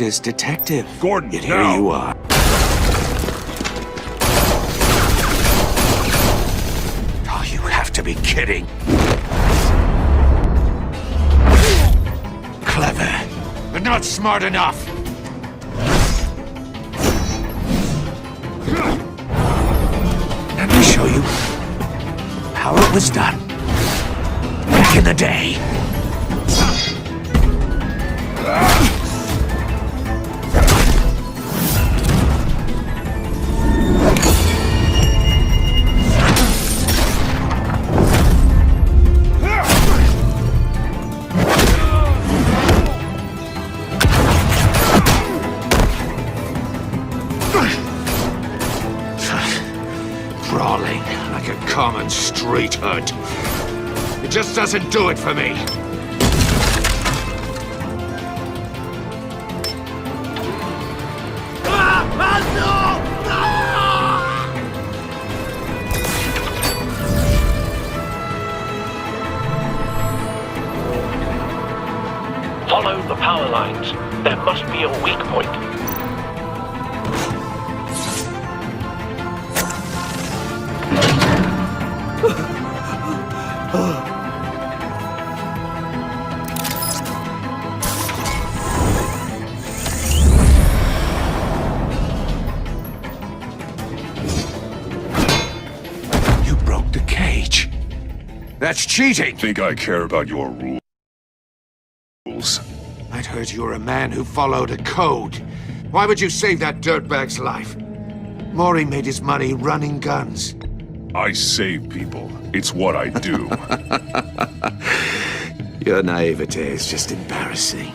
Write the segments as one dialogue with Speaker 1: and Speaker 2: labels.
Speaker 1: This detective.
Speaker 2: Gordon,
Speaker 1: Yet here
Speaker 2: now.
Speaker 1: you are. Oh, you have to be kidding. Clever, but not smart enough. Let me show you how it was done back in the day. Brawling like a common street hood. It just doesn't do it for me.
Speaker 3: Follow the power lines. There must be a weak point.
Speaker 1: You broke the cage. That's cheating.
Speaker 2: Think I care about your rules?
Speaker 1: I'd heard you were a man who followed a code. Why would you save that dirtbag's life? Maury made his money running guns.
Speaker 2: I save people. It's what I do.
Speaker 1: Your naivete is just embarrassing.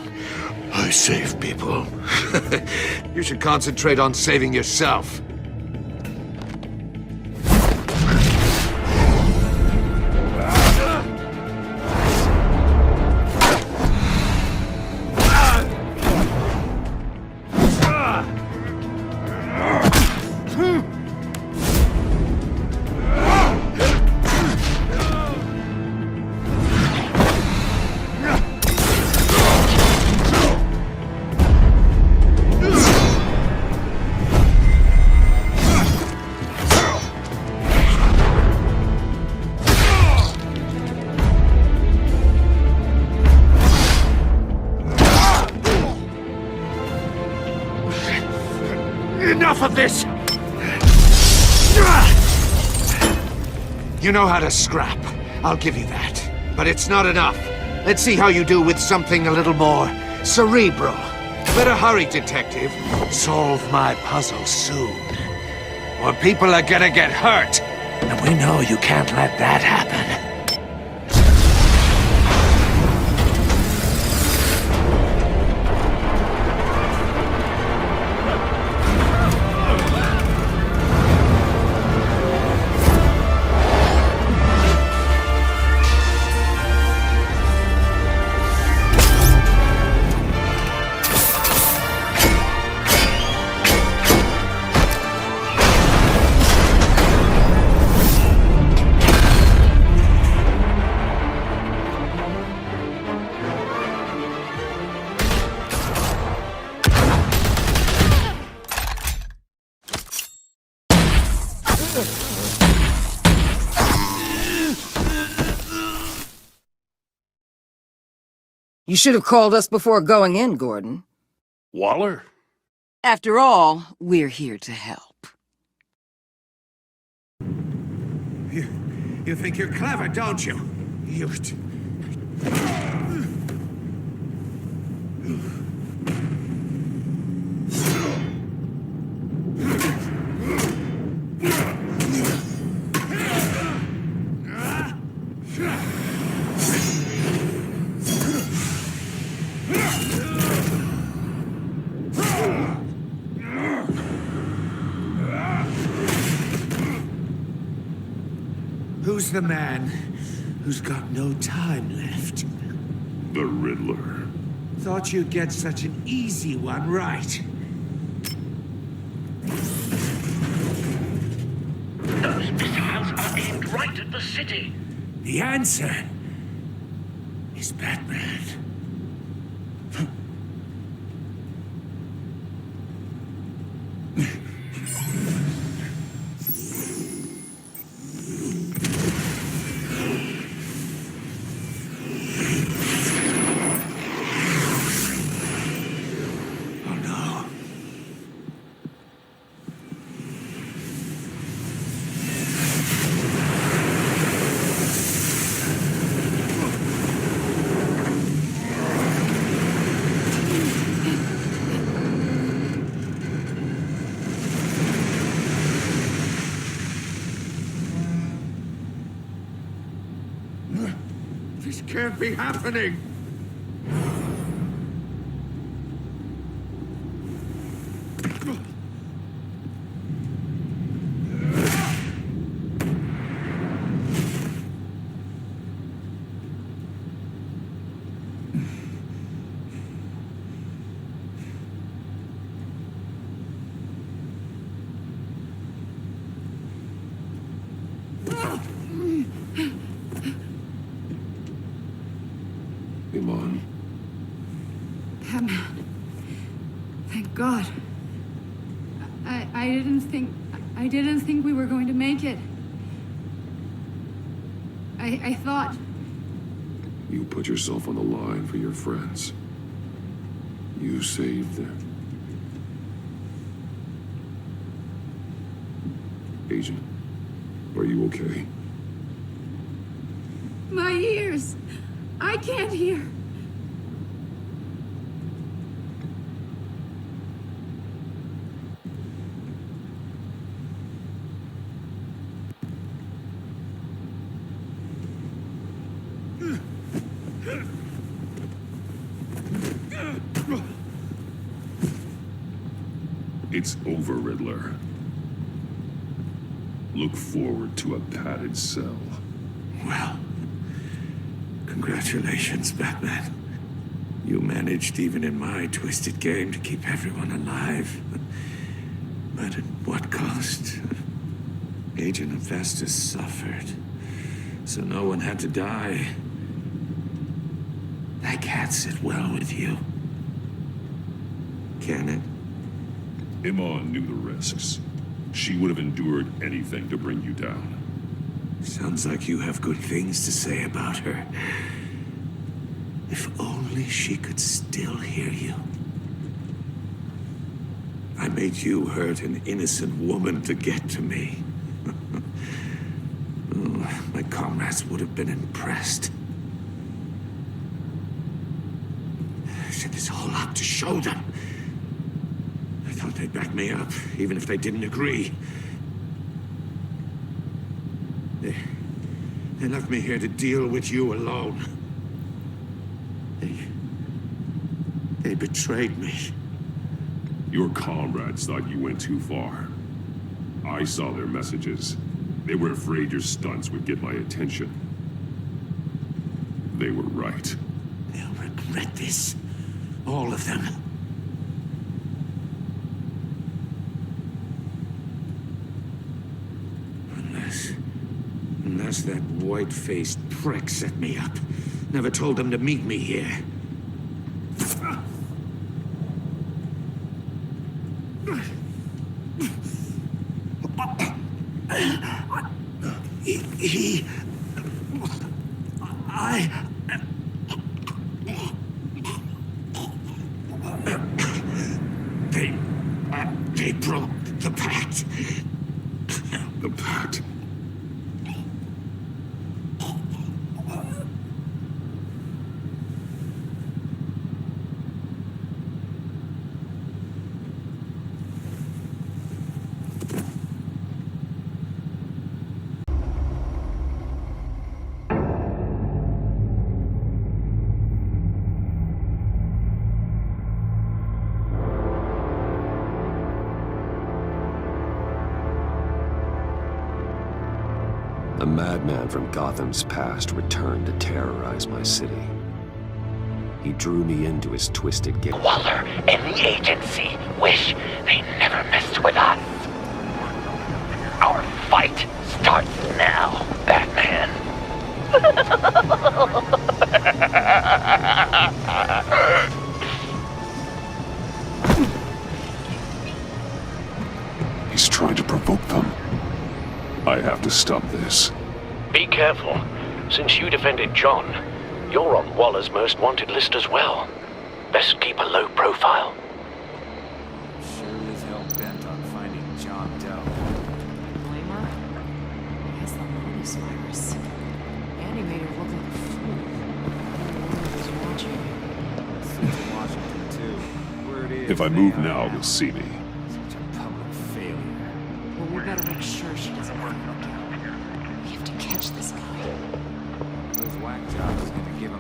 Speaker 1: I save people. You should concentrate on saving yourself. Enough of this! You know how to scrap. I'll give you that. But it's not enough. Let's see how you do with something a little more cerebral. Better hurry, detective. Solve my puzzle soon. Or people are gonna get hurt. And we know you can't let that happen.
Speaker 4: You should have called us before going in, Gordon.
Speaker 2: Waller?
Speaker 4: After all, we're here to help.
Speaker 1: You think you're clever, don't you? You... Who's the man who's got no time left?
Speaker 2: The Riddler.
Speaker 1: Thought you'd get such an easy one right.
Speaker 3: Those missiles are aimed right at the city.
Speaker 1: The answer is Batman. can't be happening!
Speaker 2: Come on.
Speaker 5: Batman. Thank God. I didn't think we were going to make it. I thought...
Speaker 2: You put yourself on the line for your friends. You saved them. Agent, are you okay?
Speaker 5: My ears! I can't hear.
Speaker 2: It's over, Riddler. Look forward to a padded cell.
Speaker 1: Well, congratulations, Batman. You managed, even in my twisted game, to keep everyone alive. But at what cost? Agent Hephaestus suffered, so no one had to die. That can't sit well with you. Can it?
Speaker 2: Iman knew the risks. She would have endured anything to bring you down.
Speaker 1: Sounds like you have good things to say about her. If only she could still hear you. I made you hurt an innocent woman to get to me. Oh, my comrades would have been impressed. I set this all up to show them. I thought they'd back me up, even if they didn't agree. They left me here to deal with you alone. They betrayed me.
Speaker 2: Your comrades thought you went too far. I saw their messages. They were afraid your stunts would get my attention. They were right.
Speaker 1: They'll regret this. All of them. Unless that white-faced prick set me up. Never told them to meet me here. They broke the pact.
Speaker 2: The pact.
Speaker 6: A madman from Gotham's past returned to terrorize my city. He drew me into his twisted game.
Speaker 7: Waller and the agency wish they never messed with us. Our fight starts now, Batman.
Speaker 2: He's trying to provoke them. I have to stop this.
Speaker 3: Be careful. Since you defended John, you're on Waller's most wanted list as well. Best keep a low profile.
Speaker 8: Sure is hell bent on finding John Doe.
Speaker 9: Blame her? He has the longest virus. And he made her look like a fool. The world was watching.
Speaker 8: Since Washington, too. Word is
Speaker 2: If I
Speaker 8: they
Speaker 2: move
Speaker 8: are
Speaker 2: now, you'll see me.
Speaker 8: such a public failure.
Speaker 9: Well, we better make sure she doesn't freak out. We have to catch this guy.
Speaker 8: Those whack jobs is gonna give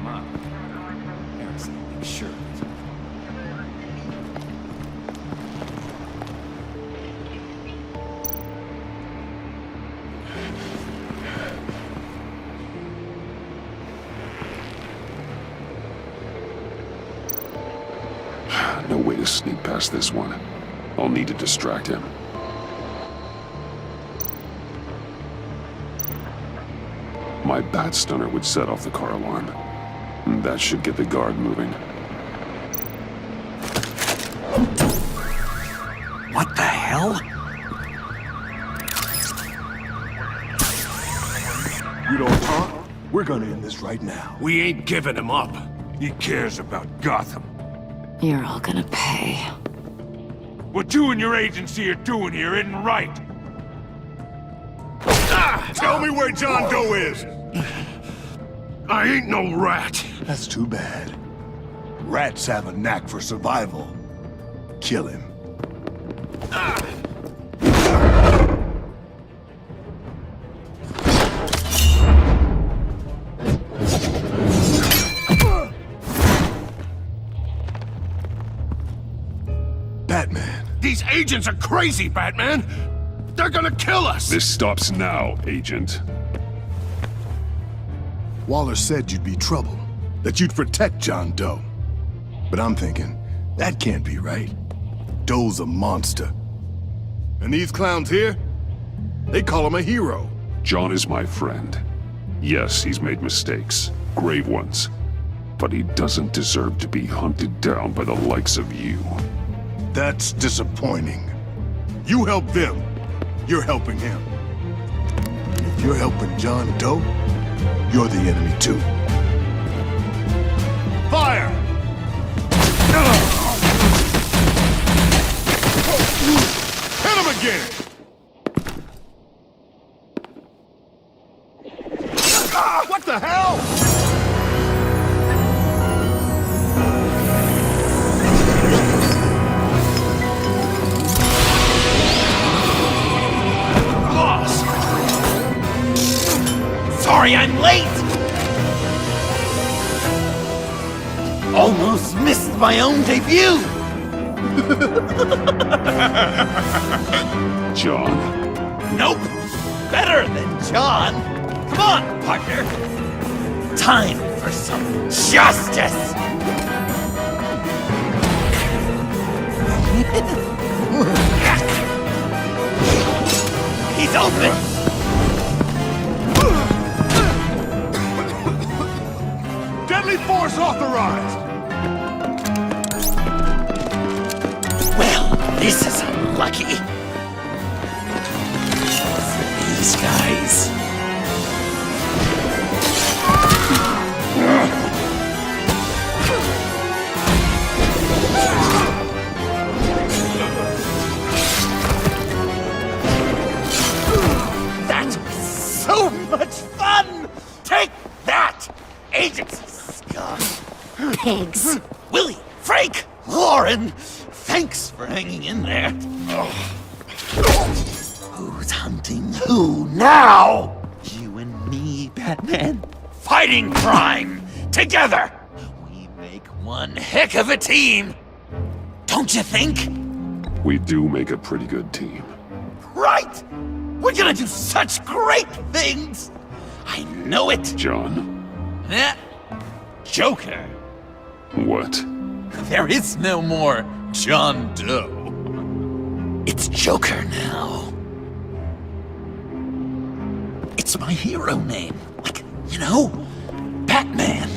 Speaker 2: past this one. I'll need to distract him. My bat stunner would set off the car alarm. That should get the guard moving.
Speaker 1: What the hell?
Speaker 10: You don't talk? We're gonna end this right now.
Speaker 1: We ain't giving him up. He cares about Gotham.
Speaker 9: You're all gonna pay.
Speaker 1: What you and your agency are doing here isn't right.
Speaker 10: Tell me where John Doe is!
Speaker 1: I ain't no rat.
Speaker 10: That's too bad. Rats have a knack for survival. Kill him. Batman.
Speaker 1: These agents are crazy, Batman. They're gonna kill us.
Speaker 2: This stops now, Agent.
Speaker 10: Waller said you'd be trouble, that you'd protect John Doe. But I'm thinking, that can't be right. Doe's a monster. And these clowns here, they call him a hero.
Speaker 2: John is my friend. Yes, he's made mistakes, grave ones. But he doesn't deserve to be hunted down by the likes of you.
Speaker 10: That's disappointing. You help them, you're helping him. If you're helping John Doe, you're the enemy too. Fire! Hit him again! What the hell?
Speaker 7: Sorry I'm late! Almost missed my own debut!
Speaker 2: John?
Speaker 7: Nope! Better than John! Come on, partner! Time for some justice! He's open!
Speaker 10: Deadly force authorized!
Speaker 7: Well, this is unlucky. For these guys. That was so much fun! Take that, agency scum!
Speaker 9: Pigs.
Speaker 7: Willie, Frank, Lauren, thanks for hanging in there. Who's hunting who now? You and me, Batman. Fighting crime together. We make one heck of a team. Don't you think?
Speaker 2: We do make a pretty good team.
Speaker 7: Right? We're gonna do such great things. I know it.
Speaker 2: John?
Speaker 7: Eh? Joker.
Speaker 2: What?
Speaker 7: There is no more John Doe. It's Joker now. It's my hero name. Like, you know, Batman.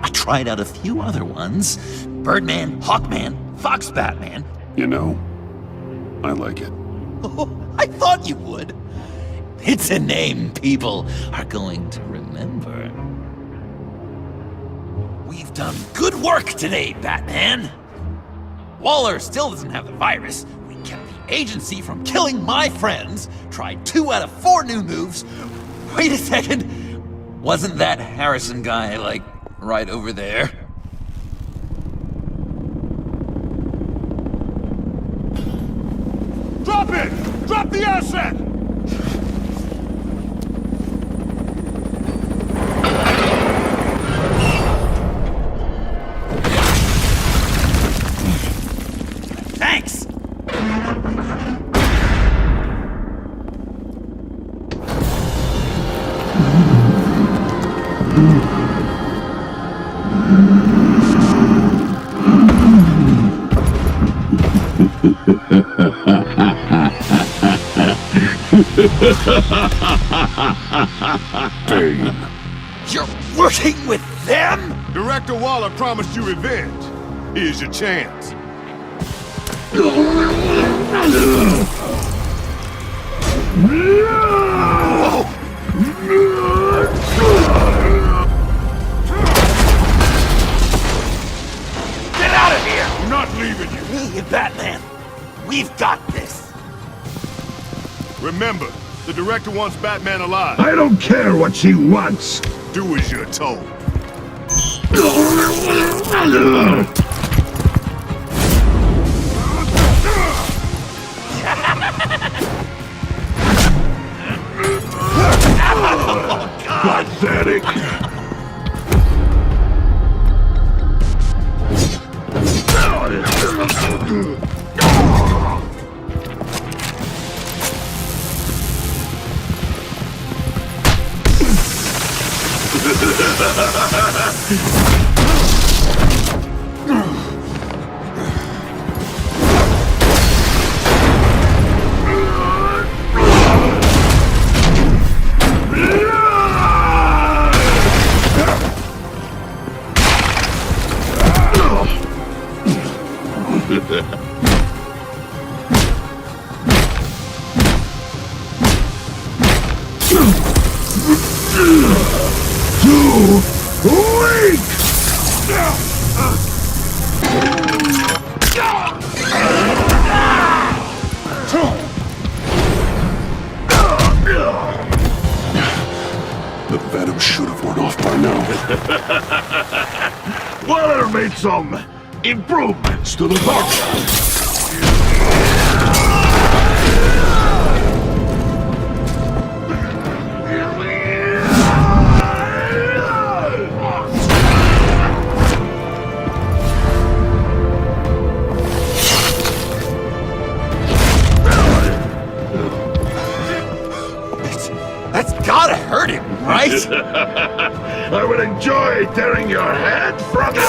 Speaker 7: I tried out a few other ones. Birdman, Hawkman, Fox Batman.
Speaker 2: You know, I like it.
Speaker 7: Oh, I thought you would. It's a name people are going to remember. We've done good work today, Batman. Waller still doesn't have the virus. We kept the agency from killing my friends. Tried 2 out of 4 new moves. Wait a second. Wasn't that Harrison guy, like, right over there?
Speaker 10: Drop it! Drop the asset!
Speaker 7: Thanks!
Speaker 10: Bane.
Speaker 7: You're working with them?
Speaker 10: Director Waller promised you revenge. Here's your chance.
Speaker 7: Get out of here!
Speaker 10: I'm not leaving you.
Speaker 7: Me and Batman, we've got this.
Speaker 10: Remember, the director wants Batman alive.
Speaker 11: I don't care what she wants.
Speaker 10: Do as you're told.
Speaker 11: Pathetic.
Speaker 10: The venom should have worn off by now.
Speaker 11: Waller made some improvements to the box.
Speaker 7: That's gotta hurt him, right?
Speaker 11: I would enjoy tearing your head from it.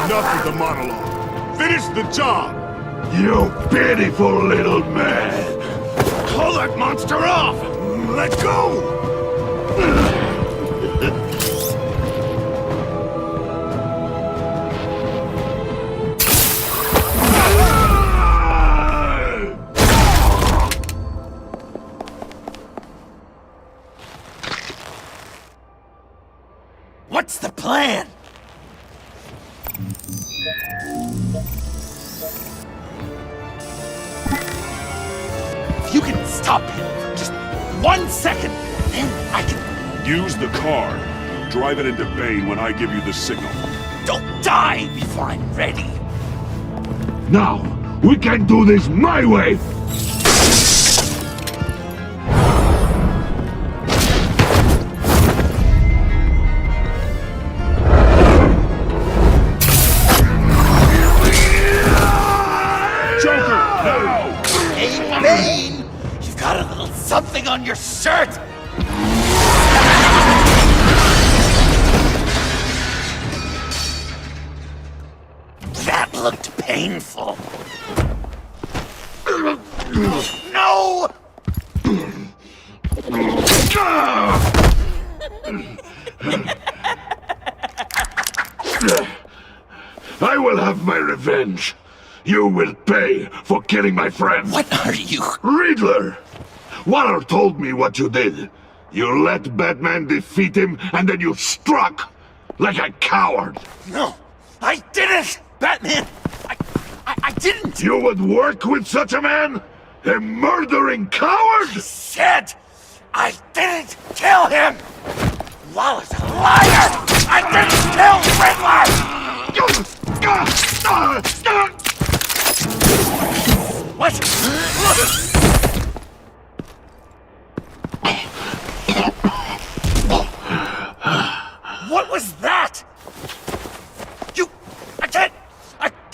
Speaker 10: Enough with the monologue. Finish the job.
Speaker 11: You pitiful little man.
Speaker 10: Pull that monster off. Let go.
Speaker 7: What's the plan? If you can stop him for just 1 second, then I can...
Speaker 2: Use the car. Drive it into Bane when I give you the signal.
Speaker 7: Don't die before I'm ready.
Speaker 11: Now, we can do this my way.
Speaker 7: Hey, Bane! You've got a little something on your shirt! That looked painful. No!
Speaker 11: I will have my revenge. You will pay for killing my friend.
Speaker 7: What are you?
Speaker 11: Riddler! Waller told me what you did. You let Batman defeat him, and then you struck like a coward.
Speaker 7: No, I didn't! Batman! I didn't!
Speaker 11: You would work with such a man? A murdering coward?
Speaker 7: I said I didn't kill him! Waller's a liar! I didn't kill Riddler! What? What was that?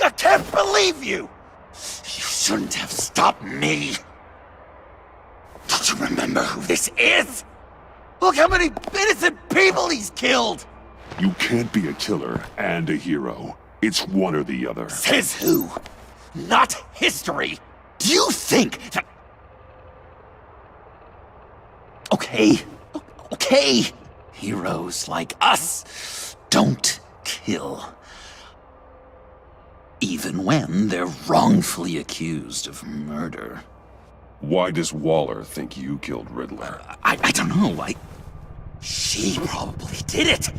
Speaker 7: I can't believe you! You shouldn't have stopped me. Don't you remember who this is? Look how many innocent people he's killed!
Speaker 2: You can't be a killer and a hero. It's one or the other.
Speaker 7: Says who? not history. Do you think that... Okay. Heroes like us don't kill. Even when they're wrongfully accused of murder.
Speaker 2: Why does Waller think you killed Riddler?
Speaker 7: I don't know. She probably did it.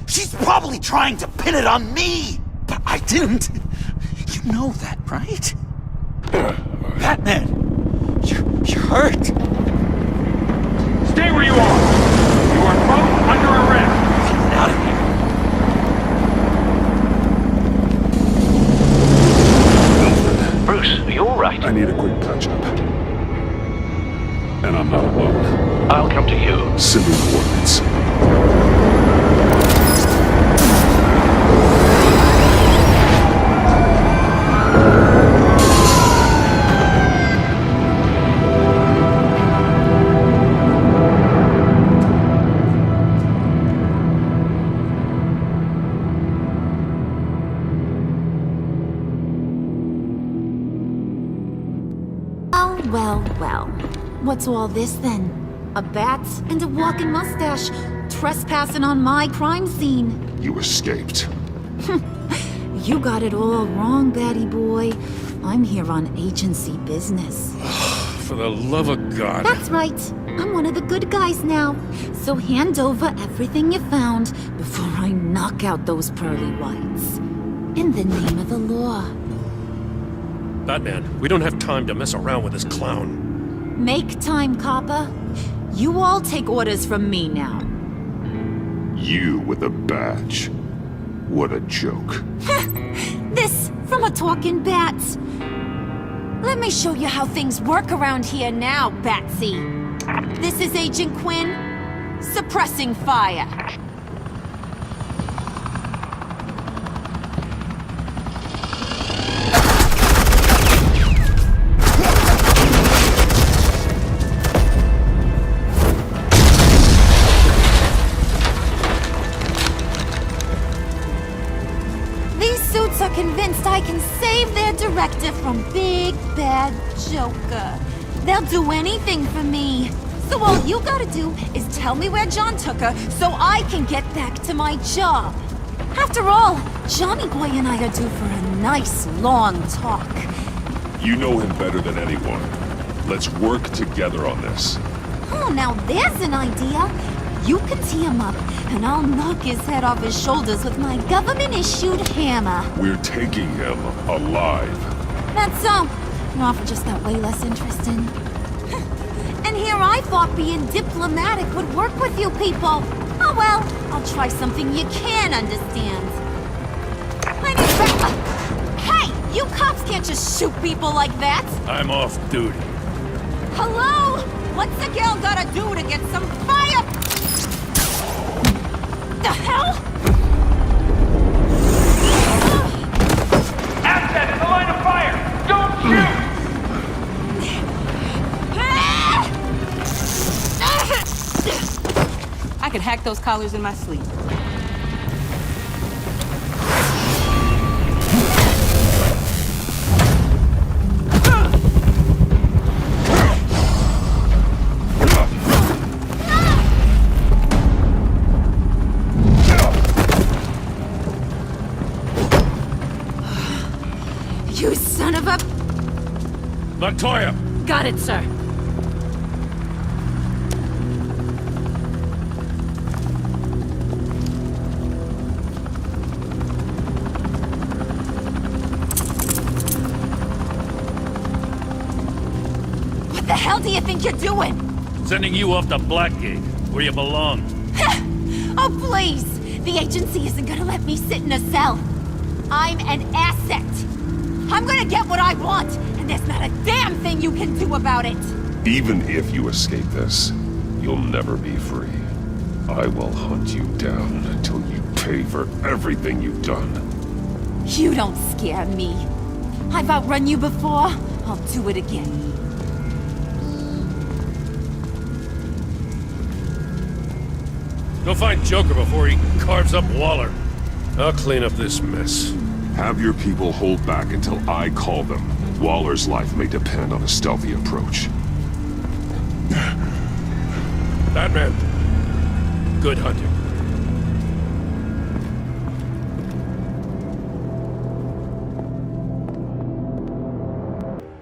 Speaker 7: She's probably trying to pin it on me. But I didn't. You know that, right? Batman, you're hurt.
Speaker 12: Stay where you are. You are both under arrest.
Speaker 7: Get out of here.
Speaker 3: Bruce, are you alright?
Speaker 2: I need a quick touch-up. And I'm not alone.
Speaker 3: I'll come to you.
Speaker 2: Send me coordinates.
Speaker 13: Well. What's all this then? A bat and a walking mustache, trespassing on my crime scene.
Speaker 2: You escaped.
Speaker 13: You got it all wrong, Batty boy. I'm here on agency business.
Speaker 14: For the love of God.
Speaker 13: That's right. I'm one of the good guys now. So hand over everything you found before I knock out those pearly whites. In the name of the law.
Speaker 14: Batman, we don't have time to mess around with this clown.
Speaker 13: Make time, copper. You all take orders from me now.
Speaker 2: You with a badge. What a joke.
Speaker 13: This from a talking bat. Let me show you how things work around here now, Batsy. This is Agent Quinn, suppressing fire. Convinced I can save their director from Big Bad Joker. They'll do anything for me. So all you gotta do is tell me where John took her so I can get back to my job. After all, Johnny Boy and I are due for a nice long talk.
Speaker 2: You know him better than anyone. Let's work together on this.
Speaker 13: Oh, now there's an idea. You can tee him up, and I'll knock his head off his shoulders with my government-issued hammer.
Speaker 2: We're taking him alive.
Speaker 13: That's so. Your offer just got way less interesting. And here I thought being diplomatic would work with you people. Oh well, I'll try something you can understand. Hey, you cops can't just shoot people like that.
Speaker 14: I'm off duty.
Speaker 13: Hello? What's a girl gotta do to get some fire? The hell?
Speaker 12: Access in the line of fire! Don't shoot!
Speaker 15: I could hack those collars in my sleep.
Speaker 13: You son of a...
Speaker 14: Latoya!
Speaker 13: Got it, sir. What the hell do you think you're doing?
Speaker 14: Sending you off to Blackgate, where you belong.
Speaker 13: Oh, please! The agency isn't gonna let me sit in a cell. I'm an asset. I'm gonna get what I want, and there's not a damn thing you can do about it.
Speaker 2: Even if you escape this, you'll never be free. I will hunt you down until you pay for everything you've done.
Speaker 13: You don't scare me. I've outrun you before. I'll do it again.
Speaker 14: Go find Joker before he carves up Waller. I'll clean up this mess.
Speaker 2: Have your people hold back until I call them. Waller's life may depend on a stealthy approach.
Speaker 14: Batman, good hunting.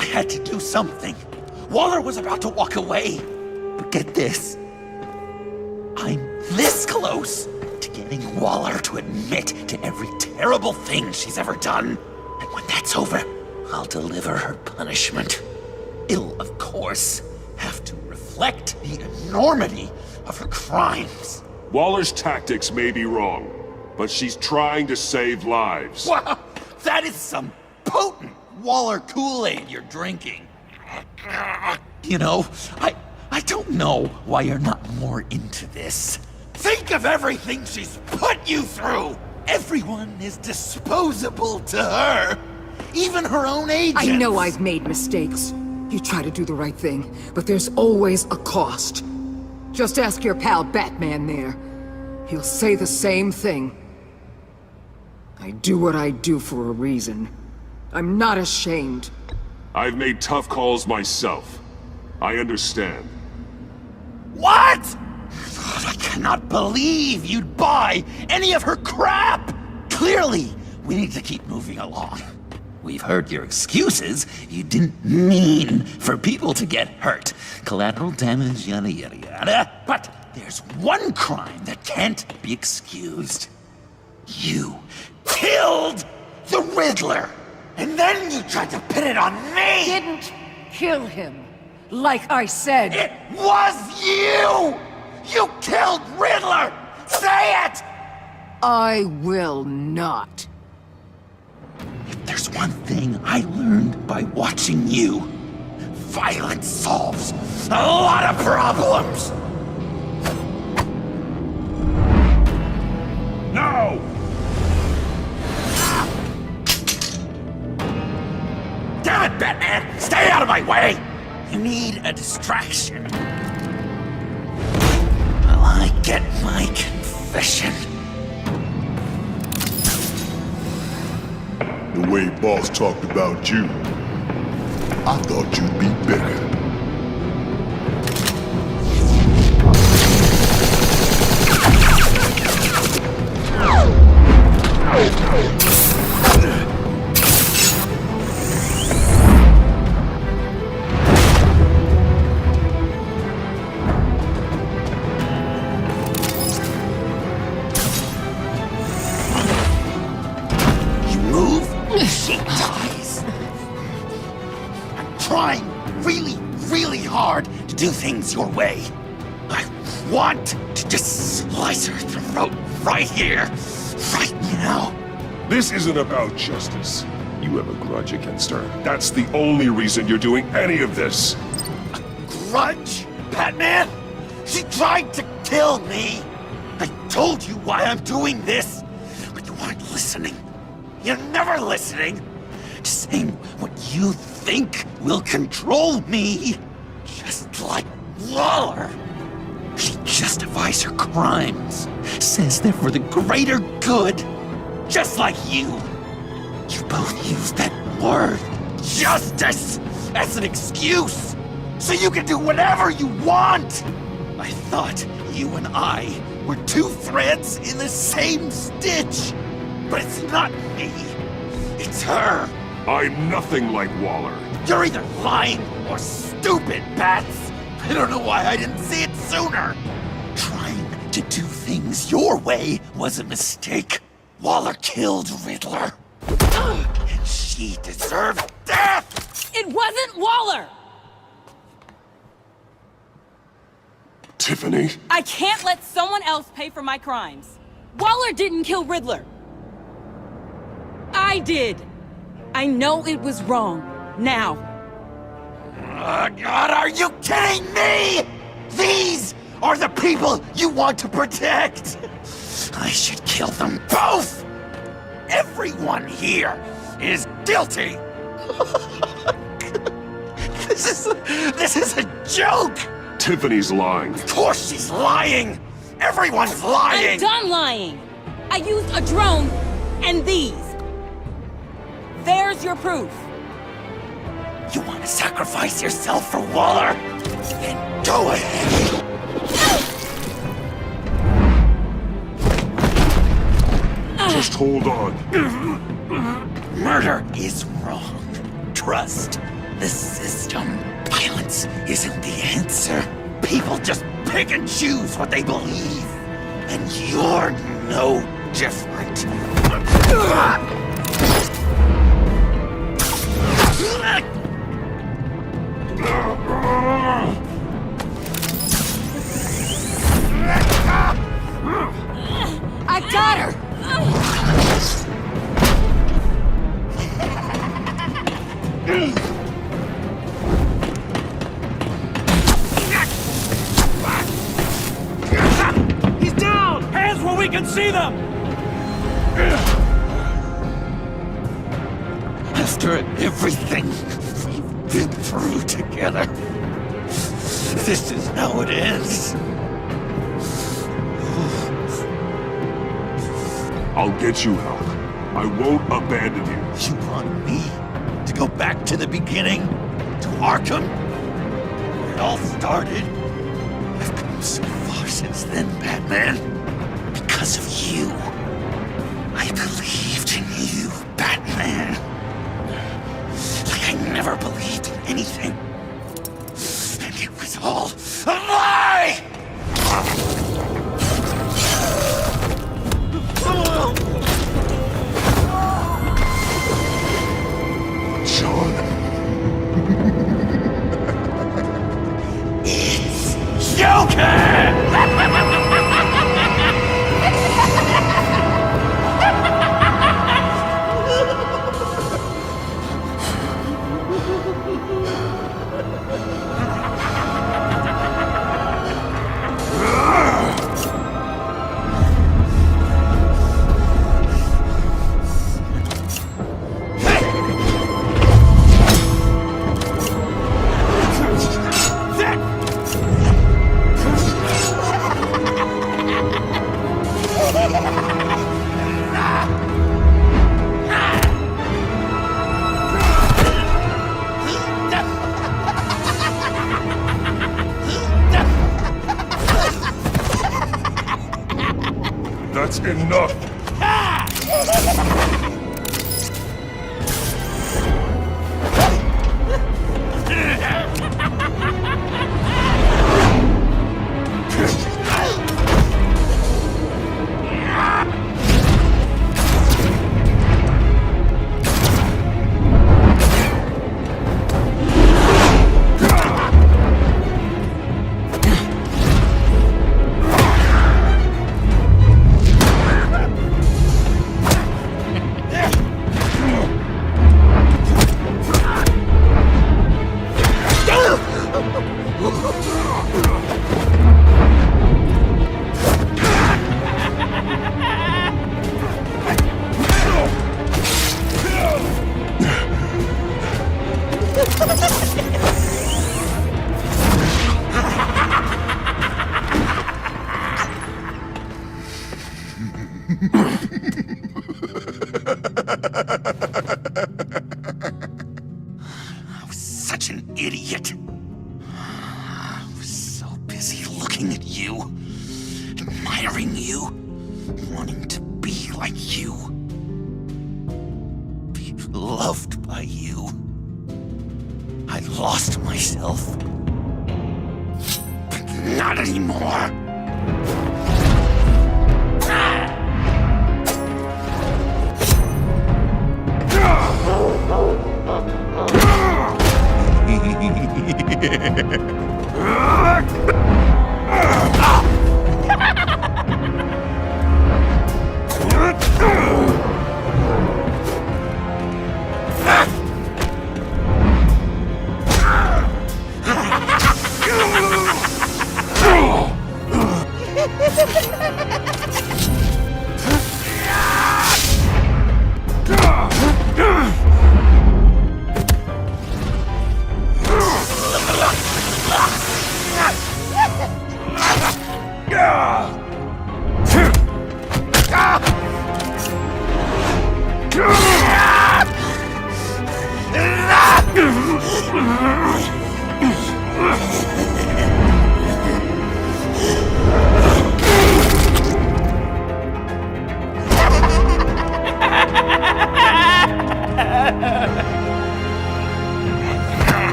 Speaker 7: I had to do something. Waller was about to walk away. But get this. I'm this close to getting Waller to admit to every terrible thing she's ever done. And when that's over, I'll deliver her punishment. It'll, of course, have to reflect the enormity of her crimes.
Speaker 2: Waller's tactics may be wrong, but she's trying to save lives.
Speaker 7: Wow, that is some potent Waller Kool-Aid you're drinking. You know, I don't know why you're not more into this. Think of everything she's put you through! Everyone is disposable to her. Even her own agents.
Speaker 4: I know I've made mistakes. You try to do the right thing, but there's always a cost. Just ask your pal Batman there. He'll say the same thing. I do what I do for a reason. I'm not ashamed.
Speaker 2: I've made tough calls myself. I understand.
Speaker 7: What? I cannot believe you'd buy any of her crap! Clearly, we need to keep moving along. We've heard your excuses. You didn't mean for people to get hurt. Collateral damage, yada yada yada. But there's one crime that can't be excused. You killed the Riddler! And then you tried to pin it on me!
Speaker 4: Didn't kill him. Like I said.
Speaker 7: It was you! You killed Riddler! Say it!
Speaker 4: I will not.
Speaker 7: If there's one thing I learned by watching you, violence solves a lot of problems!
Speaker 2: No!
Speaker 7: Damn it, Batman! Stay out of my way! You need a distraction. Well, I get my confession.
Speaker 10: The way Boss talked about you, I thought you'd be bigger.
Speaker 7: She dies. I'm trying really hard to do things your way. I want to just slice her throat right here, right now.
Speaker 2: This isn't about justice. You have a grudge against her. That's the only reason you're doing any of this.
Speaker 7: A grudge, Batman? She tried to kill me. I told you why I'm doing this, but you weren't listening. You're never listening. Just saying what you think will control me. Just like Waller. She justifies her crimes. Says they're for the greater good. Just like you. You both use that word, justice, as an excuse. So you can do whatever you want. I thought you and I were two threads in the same stitch. But it's not me. It's her.
Speaker 2: I'm nothing like Waller.
Speaker 7: You're either lying or stupid, Bats. I don't know why I didn't see it sooner. Trying to do things your way was a mistake. Waller killed Riddler. And she deserved death!
Speaker 15: It wasn't Waller!
Speaker 2: Tiffany?
Speaker 15: I can't let someone else pay for my crimes. Waller didn't kill Riddler. I did. I know it was wrong. Now.
Speaker 7: God, are you kidding me? These are the people you want to protect. I should kill them both. Everyone here is guilty. This is a joke.
Speaker 2: Tiffany's lying.
Speaker 7: Of course she's lying. Everyone's lying.
Speaker 15: I'm done lying. I used a drone and these. Where's your proof?
Speaker 7: You want to sacrifice yourself for Waller? Then go ahead.
Speaker 2: Just hold on.
Speaker 7: Murder is wrong. Trust the system. Violence isn't the answer. People just pick and choose what they believe. And you're no different.
Speaker 13: I got her!
Speaker 12: He's down! Hands where we can see them!
Speaker 7: After everything we've been through together, this is how it ends.
Speaker 2: I'll get you help. I won't abandon you.
Speaker 7: You want me to go back to the beginning? To Arkham? Where it all started? I've come so far since then, Batman. Because of you. I believed in you, Batman. Like I never believed in anything. And it was all a lie!
Speaker 2: John.
Speaker 7: It's Joker!
Speaker 2: That's enough!
Speaker 7: I was such an idiot. I was so busy looking at you, admiring you, wanting to be like you, be loved by you. I lost myself. But not anymore.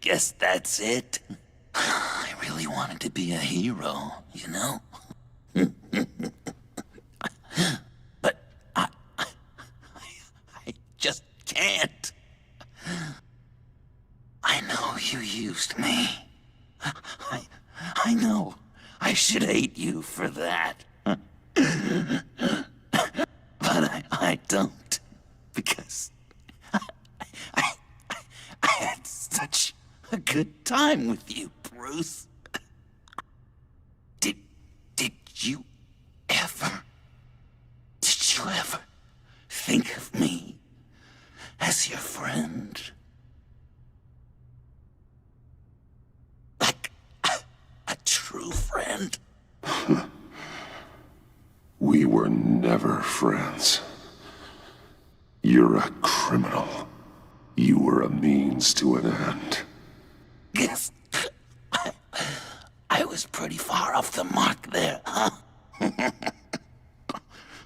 Speaker 7: guess that's it. I really wanted to be a hero, you know? But I just can't. I know you used me. I know I should hate you for that. But I don't. Because I had such a good time with you, Bruce. Did you ever think of me as your friend? Like a true friend?
Speaker 2: We were never friends. You're a criminal. You were a means to an end.
Speaker 7: Guess I was pretty far off the mark there, huh?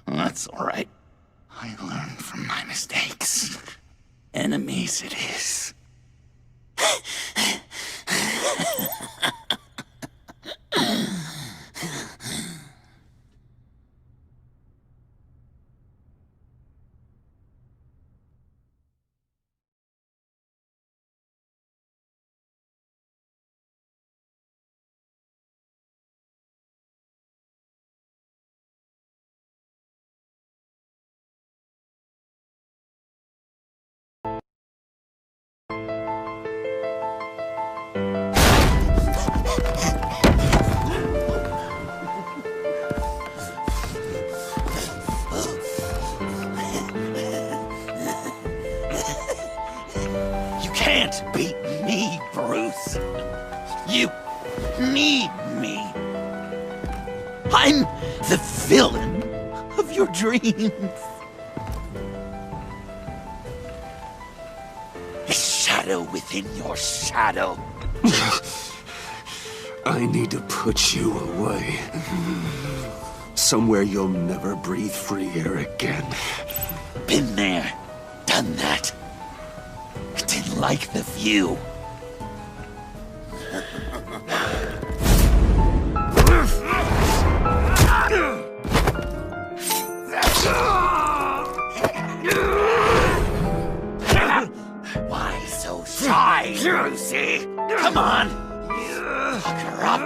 Speaker 7: That's all right. I learned from my mistakes. Enemies it is. Beat me, Bruce. You need me. I'm the villain of your dreams. A shadow within your shadow.
Speaker 6: I need to put you away. Somewhere you'll never breathe free air again.
Speaker 7: Been there, done that. Didn't like the view. Why so shy, Brucey? Come on! Fuck her up!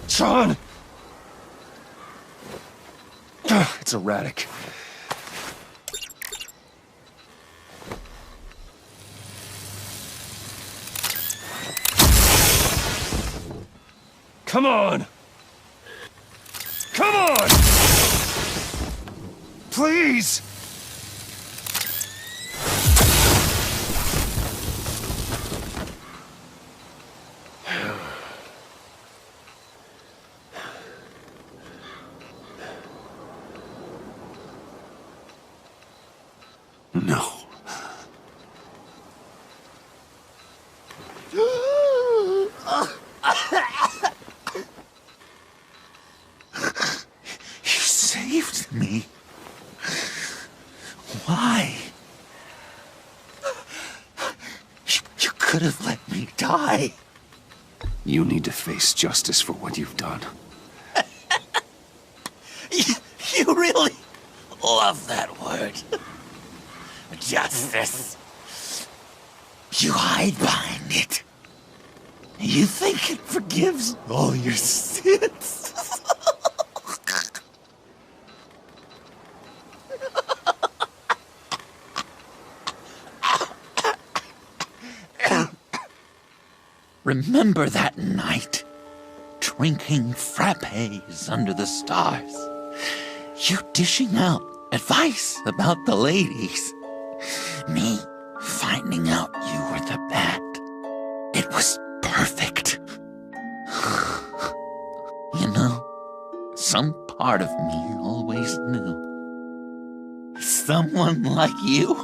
Speaker 6: John! It's erratic. Come on! Come on! Please! No.
Speaker 7: You saved me. Why? You could have let me die.
Speaker 6: You need to face justice for what you've done.
Speaker 7: You really love that word. Justice. You hide behind it. You think it forgives all your sins? Remember that night? Drinking frappes under the stars. You dishing out advice about the ladies. Me finding out you were the bat. It was perfect. You know, some part of me always knew. Someone like you,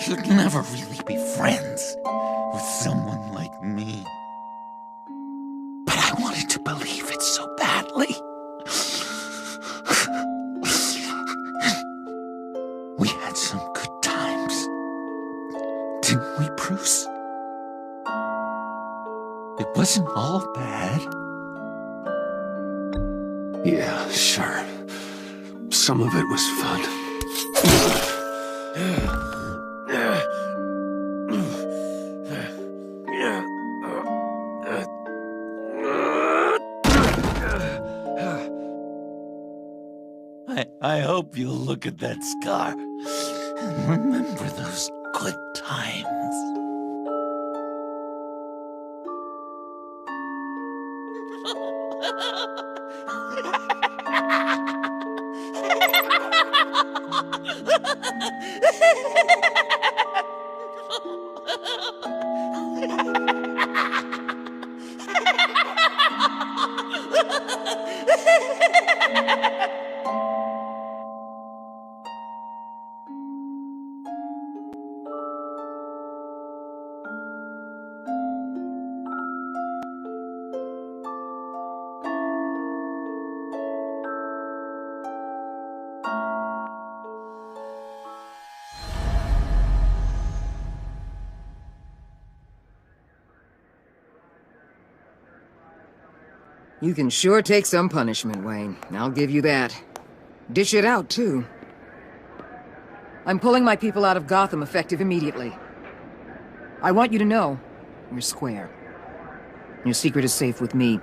Speaker 7: you'd never really be friends with someone like me. But I wanted to believe it so badly. We had some good times, didn't we, Bruce? It wasn't all bad.
Speaker 6: Yeah, sure. Some of it was fun.
Speaker 7: I hope you'll look at that scar and remember those good times.
Speaker 4: You can sure take some punishment, Wayne. I'll give you that. Dish it out, too. I'm pulling my people out of Gotham effective immediately. I want you to know, you're square. Your secret is safe with me.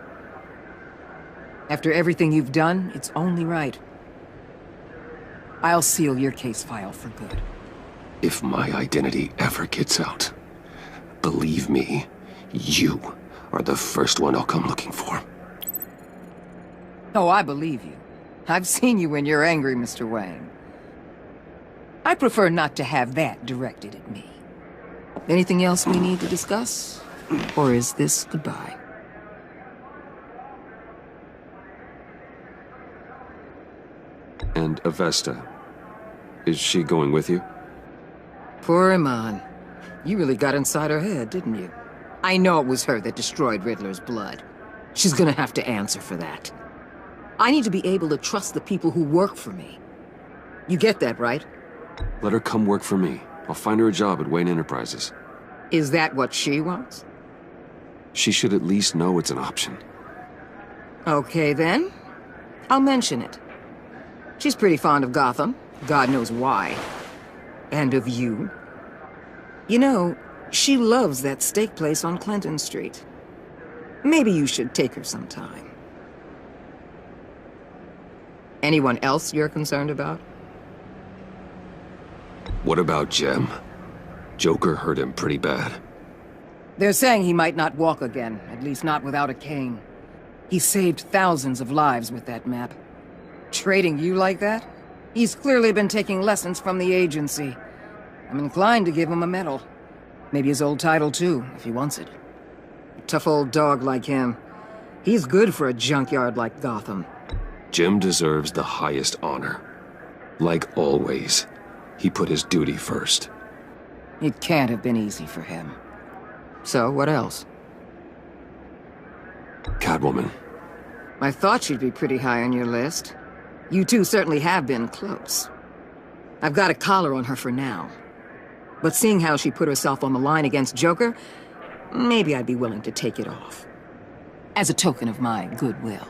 Speaker 4: After everything you've done, it's only right. I'll seal your case file for good.
Speaker 6: If my identity ever gets out, believe me, you are the first one I'll come looking for.
Speaker 4: Oh, I believe you. I've seen you when you're angry, Mr. Wayne. I prefer not to have that directed at me. Anything else we need to discuss? Or is this goodbye?
Speaker 6: And Avesta, is she going with you?
Speaker 4: Poor Iman. You really got inside her head, didn't you? I know it was her that destroyed Riddler's blood. She's gonna have to answer for that. I need to be able to trust the people who work for me. You get that, right?
Speaker 6: Let her come work for me. I'll find her a job at Wayne Enterprises.
Speaker 4: Is that what she wants?
Speaker 6: She should at least know it's an option.
Speaker 4: Okay, then. I'll mention it. She's pretty fond of Gotham. God knows why. And of you. You know, she loves that steak place on Clinton Street. Maybe you should take her sometime. Anyone else you're concerned about?
Speaker 6: What about Jem? Joker hurt him pretty bad.
Speaker 4: They're saying he might not walk again, at least not without a cane. He saved thousands of lives with that map. Trading you like that? He's clearly been taking lessons from the agency. I'm inclined to give him a medal. Maybe his old title too, if he wants it. A tough old dog like him. He's good for a junkyard like Gotham.
Speaker 6: Jem deserves the highest honor. Like always, he put his duty first.
Speaker 4: It can't have been easy for him. So, what else?
Speaker 6: Catwoman.
Speaker 4: I thought she'd be pretty high on your list. You two certainly have been close. I've got a collar on her for now. But seeing how she put herself on the line against Joker, maybe I'd be willing to take it off. As a token of my goodwill.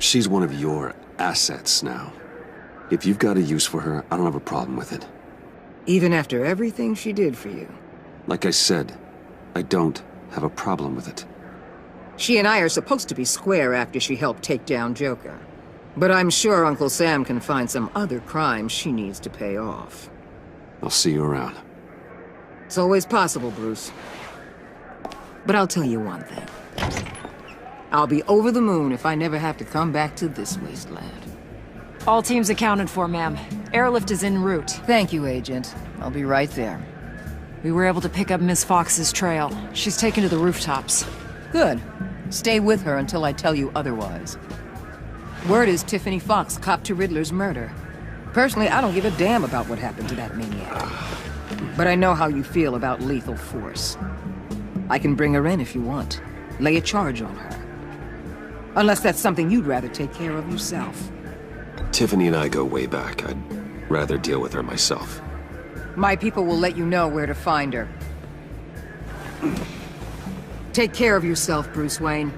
Speaker 6: She's one of your assets now. If you've got a use for her, I don't have a problem with it.
Speaker 4: Even after everything she did for you.
Speaker 6: Like I said, I don't have a problem with it.
Speaker 4: She and I are supposed to be square after she helped take down Joker. But I'm sure Uncle Sam can find some other crimes she needs to pay off.
Speaker 6: I'll see you around.
Speaker 4: It's always possible, Bruce. But I'll tell you one thing. I'll be over the moon if I never have to come back to this wasteland.
Speaker 9: All teams accounted for, ma'am. Airlift is en route.
Speaker 4: Thank you, Agent. I'll be right there.
Speaker 9: We were able to pick up Miss Fox's trail. She's taken to the rooftops.
Speaker 4: Good. Stay with her until I tell you otherwise. Word is Tiffany Fox copped to Riddler's murder. Personally, I don't give a damn about what happened to that maniac. But I know how you feel about lethal force. I can bring her in if you want. Lay a charge on her. Unless that's something you'd rather take care of yourself.
Speaker 6: Tiffany and I go way back. I'd rather deal with her myself.
Speaker 4: My people will let you know where to find her. Take care of yourself, Bruce Wayne.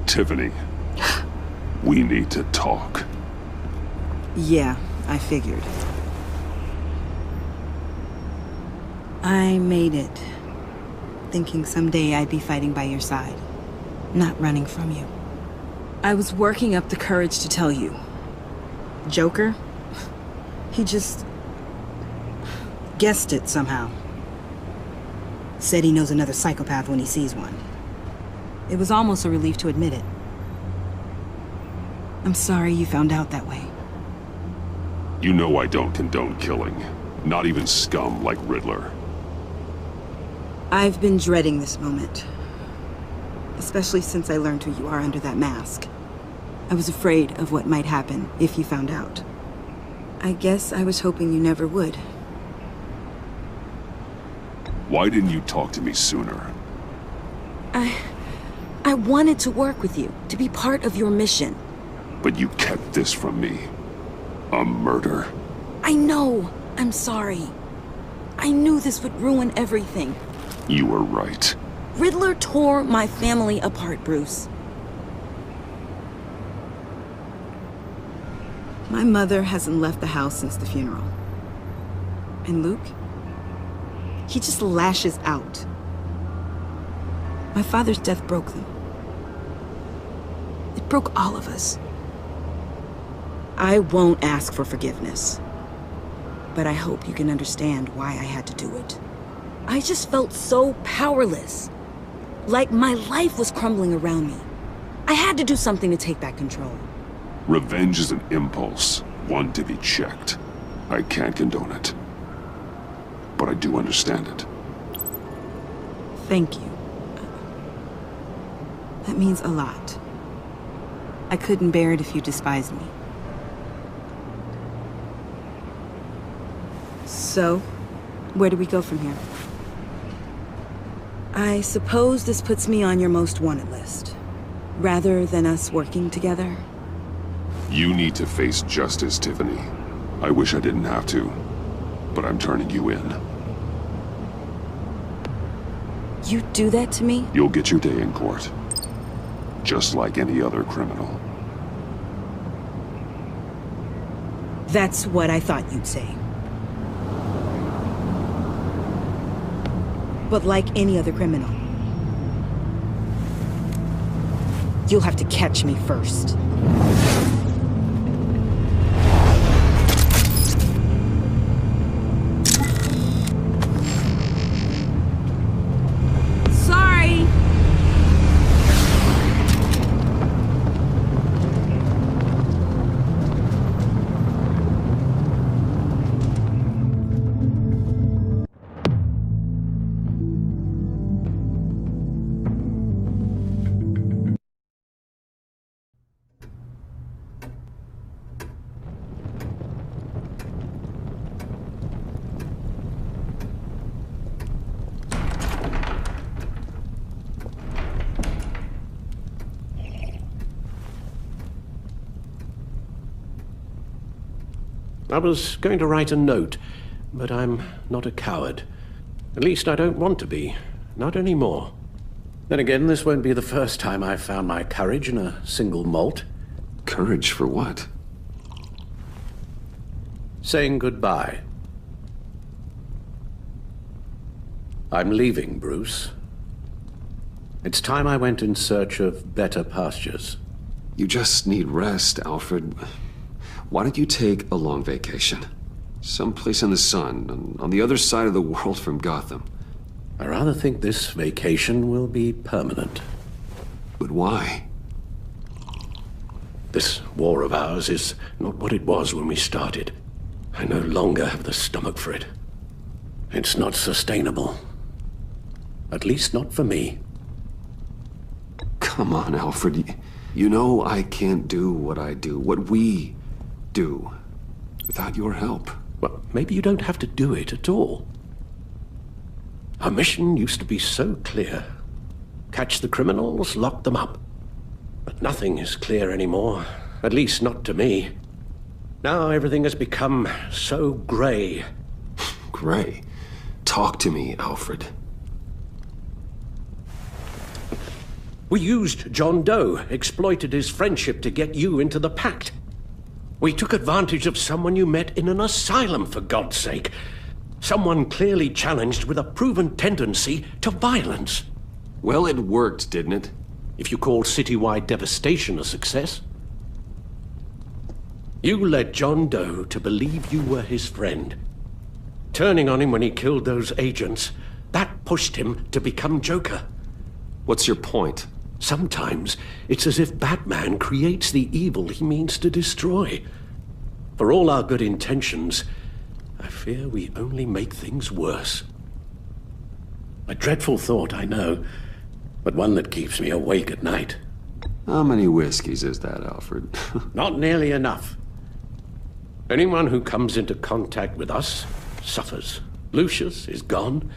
Speaker 2: Tiffany, we need to talk.
Speaker 16: Yeah, I figured. I made it, thinking someday I'd be fighting by your side, not running from you. I was working up the courage to tell you. Joker? He just guessed it somehow. Said he knows another psychopath when he sees one. It was almost a relief to admit it. I'm sorry you found out that way.
Speaker 2: You know I don't condone killing. Not even scum like Riddler.
Speaker 16: I've been dreading this moment. Especially since I learned who you are under that mask. I was afraid of what might happen if you found out. I guess I was hoping you never would.
Speaker 2: Why didn't you talk to me sooner?
Speaker 16: I wanted to work with you, to be part of your mission.
Speaker 2: But you kept this from me. A murder.
Speaker 16: I know. I'm sorry. I knew this would ruin everything.
Speaker 2: You were right.
Speaker 16: Riddler tore my family apart, Bruce. My mother hasn't left the house since the funeral. And Luke? He just lashes out. My father's death broke them. It broke all of us. I won't ask for forgiveness. But I hope you can understand why I had to do it. I just felt so powerless. Like my life was crumbling around me. I had to do something to take back control.
Speaker 2: Revenge is an impulse, one to be checked. I can't condone it. But I do understand it.
Speaker 16: Thank you. That means a lot. I couldn't bear it if you despised me. So, where do we go from here? I suppose this puts me on your most wanted list. Rather than us working together.
Speaker 2: You need to face justice, Tiffany. I wish I didn't have to, but I'm turning you in.
Speaker 16: You do that to me?
Speaker 2: You'll get your day in court. just like any other criminal.
Speaker 16: That's what I thought you'd say. But like any other criminal, you'll have to catch me first.
Speaker 5: Sorry.
Speaker 3: I was going to write a note, but I'm not a coward. At least I don't want to be. Not anymore. Then again, this won't be the first time I've found my courage in a single malt.
Speaker 6: Courage for what?
Speaker 3: Saying goodbye. I'm leaving, Bruce. It's time I went in search of better pastures.
Speaker 6: You just need rest, Alfred. Why don't you take a long vacation? Someplace in the sun, on the other side of the world from Gotham.
Speaker 3: I rather think this vacation will be permanent.
Speaker 6: But why?
Speaker 3: This war of ours is not what it was when we started. I no longer have the stomach for it. It's not sustainable. At least not for me.
Speaker 6: Come on, Alfred. You know I can't do what I do, what we do, without your help.
Speaker 3: Well, maybe you don't have to do it at all. Our mission used to be so clear. Catch the criminals, lock them up. But nothing is clear anymore, at least not to me. Now everything has become so gray.
Speaker 6: Gray? Talk to me, Alfred.
Speaker 3: We used John Doe, exploited his friendship to get you into the pact. We took advantage of someone you met in an asylum, for God's sake. Someone clearly challenged with a proven tendency to violence.
Speaker 6: Well, it worked, didn't it?
Speaker 3: If you call citywide devastation a success. You led John Doe to believe you were his friend. Turning on him when he killed those agents, that pushed him to become Joker.
Speaker 6: What's your point?
Speaker 3: Sometimes it's as if Batman creates the evil he means to destroy. For all our good intentions, I fear we only make things worse. A dreadful thought, I know, but one that keeps me awake at night.
Speaker 6: How many whiskeys is that, Alfred?
Speaker 3: Not nearly enough. Anyone who comes into contact with us suffers. Lucius is gone.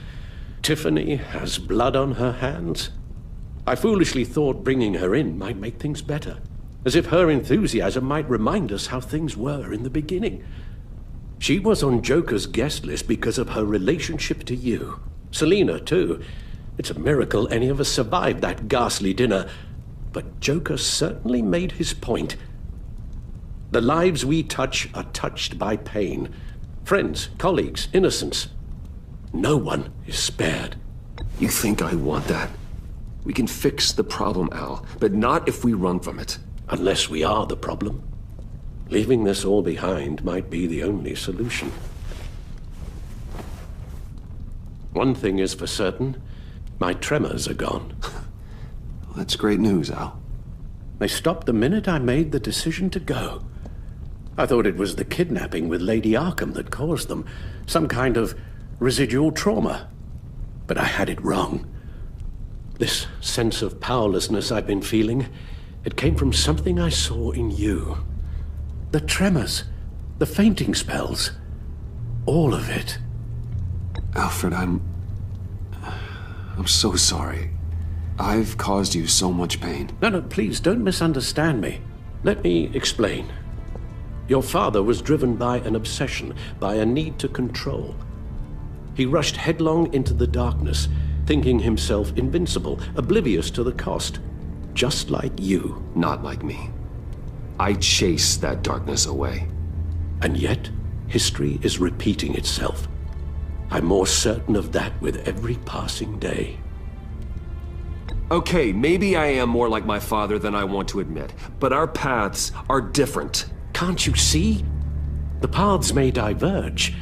Speaker 3: Tiffany has blood on her hands. I foolishly thought bringing her in might make things better, as if her enthusiasm might remind us how things were in the beginning. She was on Joker's guest list because of her relationship to you. Selina, too. It's a miracle any of us survived that ghastly dinner, but Joker certainly made his point. The lives we touch are touched by pain. Friends, colleagues, innocents. No one is spared.
Speaker 6: You think I want that? We can fix the problem, Al, but not if we run from it.
Speaker 3: Unless we are the problem. Leaving this all behind might be the only solution. One thing is for certain, my tremors are gone.
Speaker 6: That's great news, Al.
Speaker 3: They stopped the minute I made the decision to go. I thought it was the kidnapping with Lady Arkham that caused them, some kind of residual trauma. But I had it wrong. This sense of powerlessness I've been feeling, it came from something I saw in you. The tremors, the fainting spells, all of it.
Speaker 6: Alfred, I'm so sorry. I've caused you so much pain.
Speaker 3: No, please don't misunderstand me. Let me explain. Your father was driven by an obsession, by a need to control. He rushed headlong into the darkness, thinking himself invincible, oblivious to the cost. just like you.
Speaker 6: Not like me. I chase that darkness away.
Speaker 3: And yet, history is repeating itself. I'm more certain of that with every passing day.
Speaker 6: Okay, maybe I am more like my father than I want to admit, but our paths are different.
Speaker 3: Can't you see? The paths may diverge,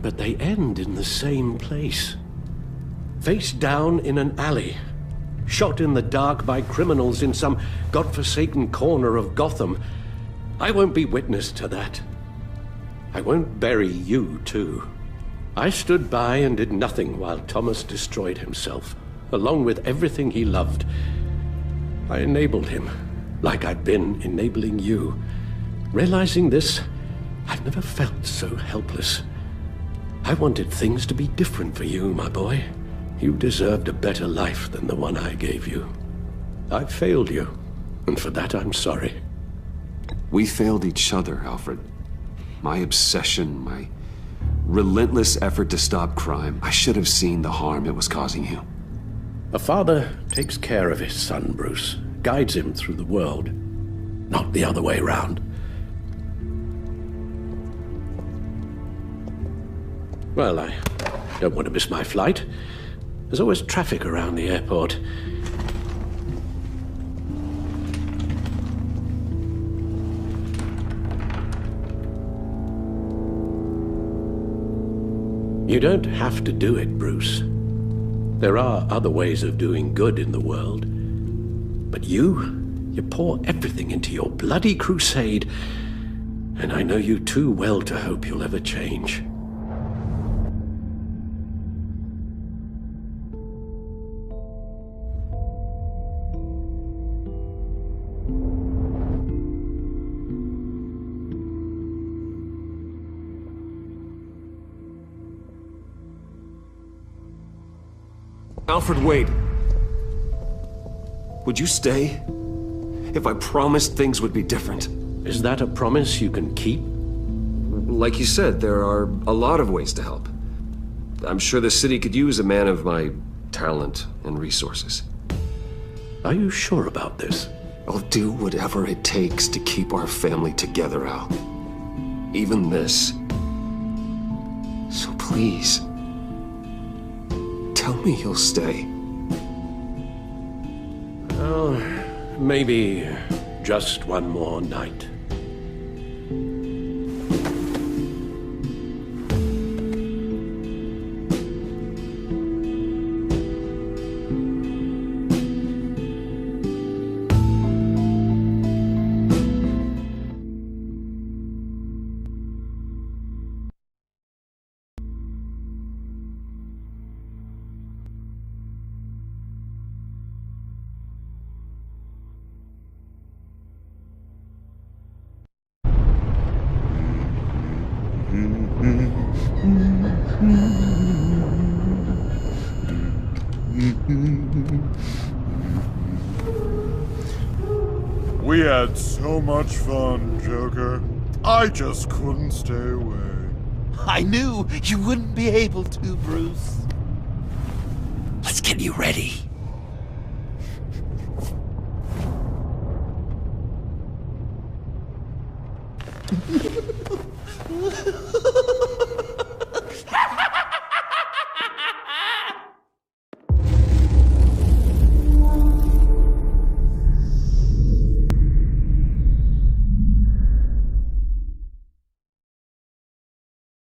Speaker 3: but they end in the same place. Face down in an alley, shot in the dark by criminals in some godforsaken corner of Gotham. I won't be witness to that. I won't bury you, too. I stood by and did nothing while Thomas destroyed himself, along with everything he loved. I enabled him, like I'd been enabling you. Realizing this, I've never felt so helpless. I wanted things to be different for you, my boy. You deserved a better life than the one I gave you. I failed you, and for that I'm sorry.
Speaker 6: We failed each other, Alfred. My obsession, my relentless effort to stop crime. I should have seen the harm it was causing you.
Speaker 3: A father takes care of his son, Bruce. Guides him through the world. Not the other way around. Well, I don't want to miss my flight. There's always traffic around the airport. You don't have to do it, Bruce. There are other ways of doing good in the world. But you pour everything into your bloody crusade, and I know you too well to hope you'll ever change.
Speaker 6: Alfred, wait. Would you stay? If I promised things would be different.
Speaker 3: Is that a promise you can keep?
Speaker 6: Like you said, there are a lot of ways to help. I'm sure the city could use a man of my talent and resources.
Speaker 3: Are you sure about this?
Speaker 6: I'll do whatever it takes to keep our family together, Al. Even this. So please, tell me you'll stay.
Speaker 3: Oh, maybe just one more night.
Speaker 17: We had so much fun, Joker. I just couldn't stay away.
Speaker 7: I knew you wouldn't be able to, Bruce. Let's get you ready.